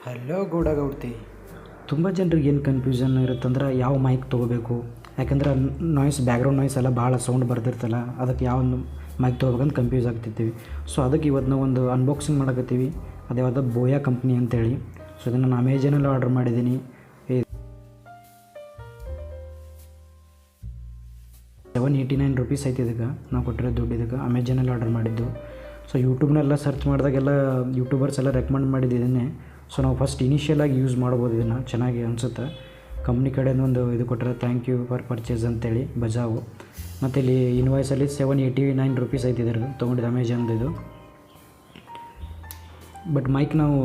Hello ಗೌಡತಿ. ತುಂಬ ಜನರಿಗೆ ಏನು ಕನ್ಫ್ಯೂಷನ್ ಇರುತ್ತಂದ್ರೆ ಯಾವ ಮೈಕ್ ತೊಗೋಬೇಕು, ಯಾಕಂದ್ರೆ ಬ್ಯಾಕ್ಗ್ರೌಂಡ್ ನಾಯ್ಸ್ ಎಲ್ಲ ಭಾಳ ಸೌಂಡ್ ಬರ್ತಿರ್ತಲ್ಲ, ಅದಕ್ಕೆ ಯಾವ ಮೈಕ್ ತೊಗೋಬೇಕಂತ ಕನ್ಫ್ಯೂಸ್ ಆಗ್ತಿರ್ತೀವಿ. ಸೊ ಅದಕ್ಕೆ ಇವತ್ತು ನಾವು ಒಂದು ಅನ್ಬಾಕ್ಸಿಂಗ್ ಮಾಡಕತ್ತೀವಿ. ಅದು ಯಾವುದೋ ಬೋಯಾ ಕಂಪ್ನಿ ಅಂತೇಳಿ. ಸೊ ಇದನ್ನು ನಾನು ಅಮೆಜಾನಲ್ಲಿ ಆರ್ಡ್ರ್ ಮಾಡಿದ್ದೀನಿ. ₹789 ಐತಿ. ಇದಕ್ಕೆ ನಾವು ಕೊಟ್ಟಿರೋ ದುಡ್ಡು ಇದಕ್ಕೆ ಅಮೆಜಾನಲ್ಲಿ ಆರ್ಡ್ರ್ ಮಾಡಿದ್ದು. ಸೊ ಯೂಟ್ಯೂಬ್ನೆಲ್ಲ ಸರ್ಚ್ ಮಾಡಿದಾಗೆಲ್ಲ ಯೂಟ್ಯೂಬರ್ಸ್ ಎಲ್ಲ ರೆಕಮೆಂಡ್ ಮಾಡಿದ್ದು ಇದನ್ನೇ. ಸೊ ನಾವು ಫಸ್ಟ್ ಇನಿಷಿಯಲಾಗಿ ಯೂಸ್ ಮಾಡ್ಬೋದು, ಇದನ್ನು ಚೆನ್ನಾಗಿ ಅನಿಸುತ್ತೆ. ಕಂಪ್ನಿ ಕಡೆಯಿಂದ ಒಂದು ಇದು ಕೊಟ್ಟರೆ ಥ್ಯಾಂಕ್ ಯು ಫಾರ್ ಪರ್ಚೇಸ್ ಅಂತೇಳಿ ಬಜಾವು. ಮತ್ತು ಇಲ್ಲಿ ಇನ್ವಾಯ್ಸಲ್ಲಿ ₹789 ಐತಿ ಇದರದು ತೊಗೊಂಡಿದ್ದು ಅಮೆಜಾನ್ದು ಇದು. ಬಟ್ ಮೈಕ್ ನಾವು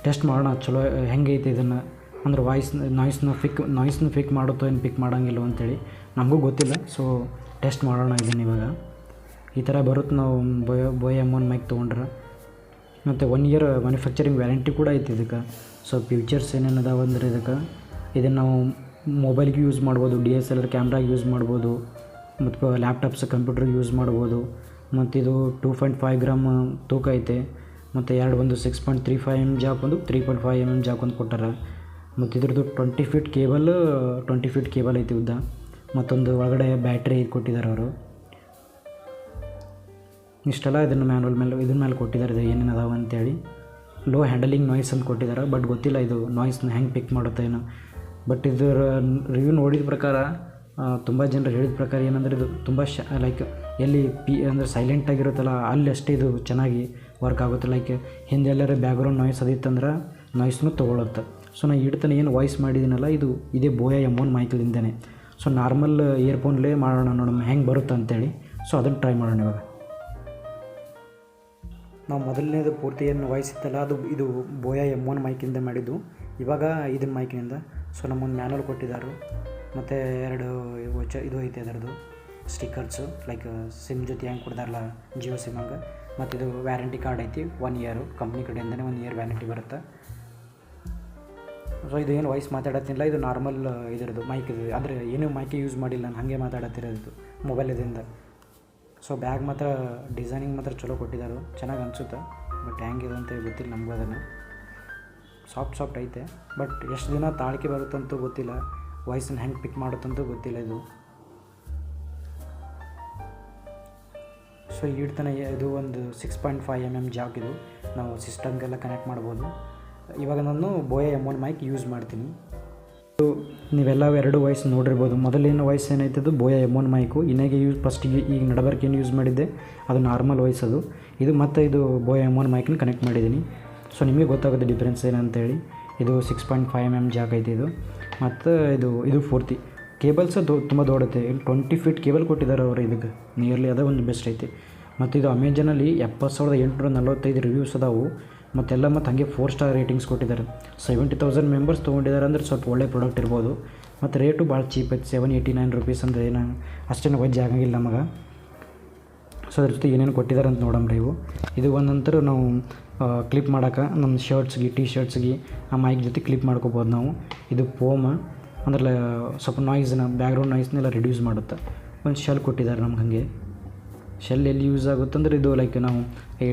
ಟೆಸ್ಟ್ ಮಾಡೋಣ ಚಲೋ ಹೆಂಗೈತೆ ಇದನ್ನು, ಅಂದ್ರೆ ನಾಯ್ಸ್ನ ಪಿಕ್ ಮಾಡುತ್ತೋ ಏನು ಪಿಕ್ ಮಾಡೋಂಗಿಲ್ಲ ಅಂತೇಳಿ ನಮಗೂ ಗೊತ್ತಿಲ್ಲ. ಸೊ ಟೆಸ್ಟ್ ಮಾಡೋಣ ಇದನ್ನು ಇವಾಗ. ಈ ಥರ ಬರುತ್ತೆ ನಾವು ಬೋಯಾ M1 ಮೈಕ್ ತೊಗೊಂಡ್ರೆ. ಮತ್ತು 1 ಇಯರ್ ಮ್ಯಾನುಫ್ಯಾಕ್ಚರಿಂಗ್ ವ್ಯಾರಂಟಿ ಕೂಡ ಐತಿ ಇದಕ್ಕೆ. ಸೊ ಫ್ಯೂಚರ್ಸ್ ಏನೇನು ಅದಾವೆ ಅಂದ್ರೆ ಇದನ್ನು ನಾವು ಮೊಬೈಲ್ಗೆ ಯೂಸ್ ಮಾಡ್ಬೋದು, DSLR ಕ್ಯಾಮ್ರಾಗೆ ಯೂಸ್ ಮಾಡ್ಬೋದು, ಮತ್ತು ಲ್ಯಾಪ್ಟಾಪ್ಸ್ ಕಂಪ್ಯೂಟ್ರಿಗೆ ಯೂಸ್ ಮಾಡ್ಬೋದು. ಮತ್ತು ಇದು 2.5 ಗ್ರಾಮ್ ತೂಕ ಐತೆ. ಮತ್ತು ಒಂದು 6.35 mm ಜಾಕ್, ಒಂದು 3.5 mm ಜಾಕ್ ಒಂದು ಕೊಟ್ಟಾರ. ಮತ್ತು ಇದ್ರದ್ದು 20 ಫೀಟ್ ಕೇಬಲ್ ಐತಿ ಉದ್ದ. ಮತ್ತೊಂದು ಒಳಗಡೆ ಬ್ಯಾಟ್ರಿ ಕೊಟ್ಟಿದ್ದಾರೆ ಅವರು. ಇಷ್ಟೆಲ್ಲ ಇದನ್ನು ಇದ್ರ ಮೇಲೆ ಕೊಟ್ಟಿದ್ದಾರೆ, ಇದು ಏನೇನು ಅದಾವೆ ಅಂತೇಳಿ. ಲೋ ಹ್ಯಾಂಡಲಿಂಗ್ ನಾಯ್ಸ್ ಅಂತ ಕೊಟ್ಟಿದ್ದಾರೆ. ಬಟ್ ಗೊತ್ತಿಲ್ಲ ಇದು ನಾಯ್ಸ್ನ ಹೆಂಗೆ ಪಿಕ್ ಮಾಡುತ್ತೆ ಏನೋ. ಬಟ್ ಇದರ ರಿವ್ಯೂ ನೋಡಿದ ಪ್ರಕಾರ ತುಂಬ ಜನರು ಹೇಳಿದ ಪ್ರಕಾರ ಏನಂದರೆ ಇದು ತುಂಬ ಲೈಕ್ ಎಲ್ಲಿ ಅಂದರೆ ಸೈಲೆಂಟಾಗಿರುತ್ತಲ್ಲ ಅಲ್ಲಿ ಅಷ್ಟೇ ಇದು ಚೆನ್ನಾಗಿ ವರ್ಕ್ ಆಗುತ್ತೆ. ಲೈಕ್ ಹಿಂದೆ ಎಲ್ಲರೂ ಬ್ಯಾಕ್ಗ್ರೌಂಡ್ ನಾಯ್ಸ್ ಅದಿತ್ತಂದ್ರೆ ನಾಯ್ಸ್ನೂ ತೊಗೊಳುತ್ತೆ. ಸೊ ನಾನು ಇಡ್ತಾನೆ ಏನು ವಾಯ್ಸ್ ಮಾಡಿದ್ದೀನಲ್ಲ ಇದೇ ಬೋಯಾ M1 ಮೈಕ್ಲಿಂದನೇ. ಸೊ ನಾರ್ಮಲ್ ಇಯರ್ಫೋನ್ಲೇ ಮಾಡೋಣ ನೋಡೋಣ ಹೆಂಗೆ ಬರುತ್ತೆ ಅಂತೇಳಿ. ಸೊ ಅದನ್ನು ಟ್ರೈ ಮಾಡೋಣ ಇವಾಗ. ನಾವು ಮೊದಲನೇದು ಪೂರ್ತಿ ಏನು ವಾಯ್ಸ್ ಇತ್ತಲ್ಲ ಇದು ಬೋಯಾ M1 ಮೈಕಿಂದ ಮಾಡಿದ್ದು. ಇವಾಗ ಇದನ್ನ ಮೈಕಿನಿಂದ. ಸೊ ನಮ್ಮೊಂದು ಮ್ಯಾನುವಲ್ ಕೊಟ್ಟಿದ್ದಾರೆ. ಮತ್ತು 2 ಇದು ಐತೆ ಅದರದ್ದು ಸ್ಟಿಕ್ಕರ್ಸು, ಲೈಕ್ ಸಿಮ್ ಜೊತೆ ಹೆಂಗೆ ಕೊಡ್ತಾರಲ್ಲ ಜಿಯೋ ಸಿಮ್ ಹಂಗೆ. ಮತ್ತು ಇದು ವ್ಯಾರಂಟಿ ಕಾರ್ಡ್ ಐತಿ 1 ಇಯರು, ಕಂಪ್ನಿ ಕಡೆಯಿಂದನೇ 1 ಇಯರ್ ವ್ಯಾರಂಟಿ ಬರುತ್ತೆ. ಸೊ ಇದು ಏನು ವಾಯ್ಸ್ ಮಾತಾಡತ್ತಿಲ್ಲ, ಇದು ನಾರ್ಮಲ್ ಇದರದ್ದು ಮೈಕ್ ಇದು. ಅಂದರೆ ಏನೂ ಮೈಕೆ ಯೂಸ್ ಮಾಡಿಲ್ಲ, ನಾನು ಹಾಗೆ ಮಾತಾಡತ್ತಿರೋದು ಮೊಬೈಲಿಂದ. ಸೊ ಬ್ಯಾಗ್ ಮಾತ್ರ ಡಿಸೈನಿಂಗ್ ಮಾತ್ರ ಚಲೋ ಕೊಟ್ಟಿದ್ದಾರೆ, ಚೆನ್ನಾಗಿ ಅನಿಸುತ್ತೆ. ಬಟ್ ಹೆಂಗಿದೆ ಅಂತ ಗೊತ್ತಿಲ್ಲ ನಮಗೂ. ಅದನ್ನು ಸಾಫ್ಟ್ ಐತೆ. ಬಟ್ ಎಷ್ಟು ದಿನ ತಾಳಿಕೆ ಬರುತ್ತಂತೂ ಗೊತ್ತಿಲ್ಲ, ವಾಯ್ಸನ್ನು ಹೆಂಗೆ ಪಿಕ್ ಮಾಡುತ್ತಂತೂ ಗೊತ್ತಿಲ್ಲ ಇದು. ಸೊ ಇಡ್ತಾನೆ ಇದು ಒಂದು 6.5 mm ಜಾಕ್. ಇದು ನಾವು ಸಿಸ್ಟಮ್ಗೆಲ್ಲ ಕನೆಕ್ಟ್ ಮಾಡ್ಬೋದು. ಇವಾಗ ನಾನು ಬೋಯಾ M1 ಮೈಕ್ ಯೂಸ್ ಮಾಡ್ತೀನಿ. ನೀವೆಲ್ಲ 2 ವಾಯ್ಸ್ ನೋಡಿರ್ಬೋದು. ಮೊದಲೇನು ವಾಯ್ಸ್ ಏನೈತದು ಬೋಯಾ M1 ಮೈಕು. ಇನ್ನೇಗೆ ಫಸ್ಟಿಗೆ ಈಗ ನಡಬರ್ಕ್ ಏನು ಯೂಸ್ ಮಾಡಿದ್ದೆ ಅದು ನಾರ್ಮಲ್ ವಾಯ್ಸ್ ಅದು. ಇದು ಮತ್ತು ಇದು ಬೋಯಾ M1 ಮೈಕನ್ನ ಕನೆಕ್ಟ್ ಮಾಡಿದ್ದೀನಿ. ಸೊ ನಿಮಗೆ ಗೊತ್ತಾಗುತ್ತೆ ಡಿಫ್ರೆನ್ಸ್ ಏನಂತೇಳಿ. ಇದು 6.5 mm ಜಾಕ್ ಐತಿ ಇದು. ಮತ್ತು ಇದು ಪೂರ್ತಿ ಕೇಬಲ್ಸ್ ತುಂಬ ದೊಡ್ಡೈತೆ. ಇಲ್ಲಿ 20 ಫೀಟ್ ಕೇಬಲ್ ಕೊಟ್ಟಿದ್ದಾರೆ ಅವರು ಇದಕ್ಕೆ ನಿಯರ್ಲಿ. ಅದೇ ಒಂದು ಬೆಸ್ಟ್ ಐತಿ. ಮತ್ತು ಇದು ಅಮೆಜಾನಲ್ಲಿ 70,845 ರಿವ್ಯೂಸ್ ಅದಾವು. ಮತ್ತು ಹಾಗೆ 4 ಸ್ಟಾರ್ ರೇಟಿಂಗ್ಸ್ ಕೊಟ್ಟಿದ್ದಾರೆ. 70,000 ಮೆಂಬರ್ಸ್ ತೊಗೊಂಡಿದ್ದಾರೆ ಅಂದರೆ ಸ್ವಲ್ಪ ಒಳ್ಳೆ ಪ್ರಾಡಕ್ಟ್ ಇರ್ಬೋದು. ಮತ್ತು ರೇಟು ಭಾಳ ಚೀಪ್ ಐತಿ. ₹789 ಅಂದರೆ ಏನು ಅಷ್ಟೇನು ವಜ್ಜೆ ಆಗಂಗಿಲ್ಲ ನಮಗೆ. ಸೊ ಅದ್ರ ಜೊತೆ ಏನೇನು ಕೊಟ್ಟಿದ್ದಾರೆ ಅಂತ ನೋಡಂಬ್ರಿ ಇವು. ಇದು ಒಂದಂತರ ನಾವು ಕ್ಲಿಪ್ ಮಾಡೋಕೆ ನಮ್ಮ ಶರ್ಟ್ಸ್ಗೆ ಟಿ ಶರ್ಟ್ಸ್ಗೆ ಆ ಮೈಕ್ ಜೊತೆ ಕ್ಲಿಪ್ ಮಾಡ್ಕೋಬೋದು ನಾವು. ಇದು ಫೋಮ್ ಅಂದ್ರೆ ಸ್ವಲ್ಪ ಬ್ಯಾಕ್ಗ್ರೌಂಡ್ ನಾಯ್ಸ್ನೆಲ್ಲ ರಿಡ್ಯೂಸ್ ಮಾಡುತ್ತೆ. ಒಂದು ಶೆಲ್ ಕೊಟ್ಟಿದ್ದಾರೆ ನಮ್ಗೆ. ಹಾಗೆ ಶೆಲ್ ಎಲ್ಲಿ ಯೂಸ್ ಆಗುತ್ತೆ ಅಂದರೆ ಇದು ಲೈಕ್ ನಾವು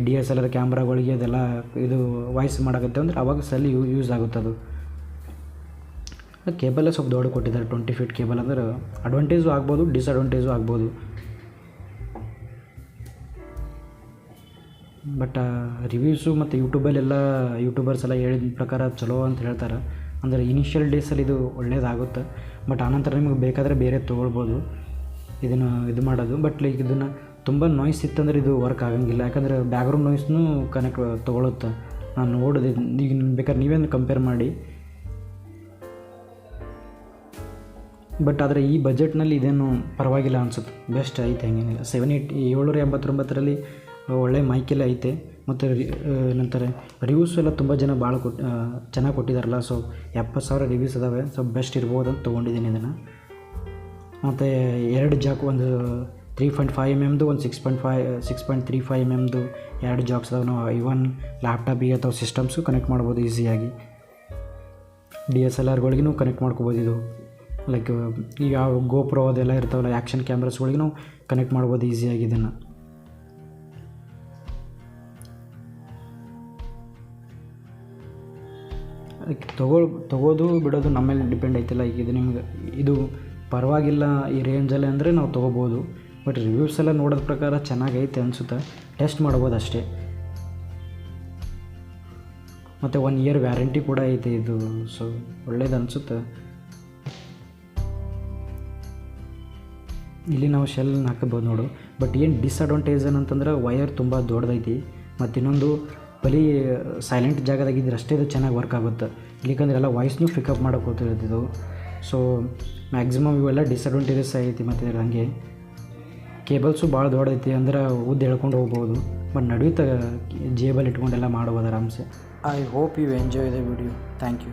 DSLR ಕ್ಯಾಮ್ರಾಗಳಿಗೆ ಅದೆಲ್ಲ ಇದು ವಾಯ್ಸ್ ಮಾಡೋಕತ್ತೆ ಅಂದರೆ ಅವಾಗ ಸೆಲ್ ಯೂಸ್ ಆಗುತ್ತೆ ಅದು. ಕೇಬಲ್ಲೇ ಸ್ವಲ್ಪ ದೊಡ್ಡ ಕೊಟ್ಟಿದ್ದಾರೆ. 20 ಫೀಟ್ ಕೇಬಲ್ ಅಂದ್ರೆ ಅಡ್ವಾಂಟೇಜು ಆಗ್ಬೋದು, ಡಿಸ್ಅಡ್ವಾಂಟೇಜು ಆಗ್ಬೋದು. ಬಟ್ ರಿವ್ಯೂಸು ಮತ್ತು ಯೂಟ್ಯೂಬರ್ಸ್ ಎಲ್ಲ ಹೇಳಿದ ಪ್ರಕಾರ ಚಲೋ ಅಂತ ಹೇಳ್ತಾರೆ. ಅಂದರೆ ಇನಿಷಿಯಲ್ ಡೇಸಲ್ಲಿ ಇದು ಒಳ್ಳೇದಾಗುತ್ತೆ. ಬಟ್ ಆನಂತರ ನಿಮಗೆ ಬೇಕಾದರೆ ಬೇರೆ ತೊಗೊಳ್ಬೋದು ಇದನ್ನು ಇದು ಮಾಡೋದು. ಬಟ್ ಲೈಕ್ ಇದನ್ನು ತುಂಬ ನಾಯ್ಸ್ ಇತ್ತಂದರೆ ಇದು ವರ್ಕ್ ಆಗೋಂಗಿಲ್ಲ, ಯಾಕಂದರೆ ಬ್ಯಾಕ್ಗ್ರೌಂಡ್ ನಾಯ್ಸ್ನೂ ತೊಗೊಳುತ್ತೆ. ನಾನು ನೋಡಿದೆ. ಈಗ ಬೇಕಾದ್ರೆ ನೀವೇನು ಕಂಪೇರ್ ಮಾಡಿ. ಬಟ್ ಆದರೆ ಈ ಬಜೆಟ್ನಲ್ಲಿ ಇದೇನು ಪರವಾಗಿಲ್ಲ ಅನಿಸುತ್ತೆ, ಬೆಸ್ಟ್ ಐತೆ. ಹಂಗೇನಿಲ್ಲ. 789 ಒಳ್ಳೆ ಮೈಕೆಲ್ಲ ಐತೆ. ಮತ್ತು ಏನಂತಾರೆ ರಿವ್ಯೂಸ್ ಎಲ್ಲ ತುಂಬ ಜನ ಭಾಳ ಚೆನ್ನಾಗಿ ಕೊಟ್ಟಿದ್ದಾರಲ್ಲ. ಸೊ 70,000 ರಿವ್ಯೂಸ್ ಅದಾವೆ. ಸೊ ಬೆಸ್ಟ್ ಇರ್ಬೋದು ಅಂತ ತೊಗೊಂಡಿದ್ದೀನಿ ಇದನ್ನು. ಮತ್ತು 2 ಜಾಕ್, ಒಂದು 3.5 mm ಒಂದು 6.35 mm 2 ಜಾಕ್ಸ್ ಅದಾವೆ. ನಾವು ಇವನ್ ಲ್ಯಾಪ್ಟಾಪಿಗೆ ಅಥವಾ ಸಿಸ್ಟಮ್ಸು ಕನೆಕ್ಟ್ ಮಾಡ್ಬೋದು ಈಸಿಯಾಗಿ. DSLRಗಳಿಗೂ ಕನೆಕ್ಟ್ ಮಾಡ್ಕೋಬೋದು. ಇದು ಲೈಕ್ ಈಗ GoPro ಅದೆಲ್ಲ ಇರ್ತಾವಲ್ಲ ಆ್ಯಕ್ಷನ್ ಕ್ಯಾಮ್ರಾಸ್ಗಳಿಗೆ ನಾವು ಕನೆಕ್ಟ್ ಮಾಡ್ಬೋದು ಈಸಿಯಾಗಿ ಇದನ್ನು. ತೊಗೋದು ಬಿಡೋದು ನಮ್ಮ ಮೇಲೆ ಡಿಪೆಂಡ್ ಐತಿಲ್ಲ. ಈಗ ಇದು ನಿಮ್ಗೆ ಇದು ಪರವಾಗಿಲ್ಲ ಈ ರೇಂಜಲ್ಲಿ ಅಂದರೆ ನಾವು ತೊಗೋಬೋದು. ಬಟ್ ರಿವ್ಯೂಸ್ ಎಲ್ಲ ನೋಡೋದ ಪ್ರಕಾರ ಚೆನ್ನಾಗೈತೆ ಅನಿಸುತ್ತೆ, ಟೆಸ್ಟ್ ಮಾಡ್ಬೋದು ಅಷ್ಟೇ. ಮತ್ತು 1 ಇಯರ್ ವ್ಯಾರಂಟಿ ಕೂಡ ಐತೆ ಇದು, ಸೊ ಒಳ್ಳೇದು ಅನಿಸುತ್ತೆ. ಇಲ್ಲಿ ನಾವು ಶೆಲ್ ಹಾಕಬೋದು ನೋಡು. ಬಟ್ ಏನು ಡಿಸ್ಅಡ್ವಾಂಟೇಜ್ ಏನಂತಂದ್ರೆ ವಯರ್ ತುಂಬ ದೊಡ್ಡದೈತಿ. ಮತ್ತು ಇನ್ನೊಂದು ಬರೀ ಸೈಲೆಂಟ್ ಜಾಗದಾಗಿದ್ದರೆ ಅಷ್ಟೇ ಇದು ಚೆನ್ನಾಗಿ ವರ್ಕ್ ಆಗುತ್ತೆ. ಇಲ್ಲಿಕಂದ್ರೆ ಎಲ್ಲ ವಾಯ್ಸ್ನೂ ಪಿಕಪ್ ಮಾಡೋಕೆ ಹೋಗ್ತಿರ್ತಿದ್ದು. ಸೊ ಮ್ಯಾಕ್ಸಿಮಮ್ ಇವೆಲ್ಲ ಡಿಸ್ಅಡ್ವಾಂಟೇಜಸ್ ಐತಿ. ಮತ್ತು ಹಾಗೆ ಕೇಬಲ್ಸು ಭಾಳ ದೊಡ್ಡೈತಿ, ಅಂದ್ರೆ ಉದ್ದು ಹೇಳ್ಕೊಂಡು ಹೋಗ್ಬೋದು. ಬಟ್ ನಡುತ್ತೆ ಜೇಬಲ್ಲಿ ಇಟ್ಕೊಂಡೆಲ್ಲ ಮಾಡ್ಬೋದು ಆರಾಮ್ಸೆ. I hope you enjoy the video. Thank you.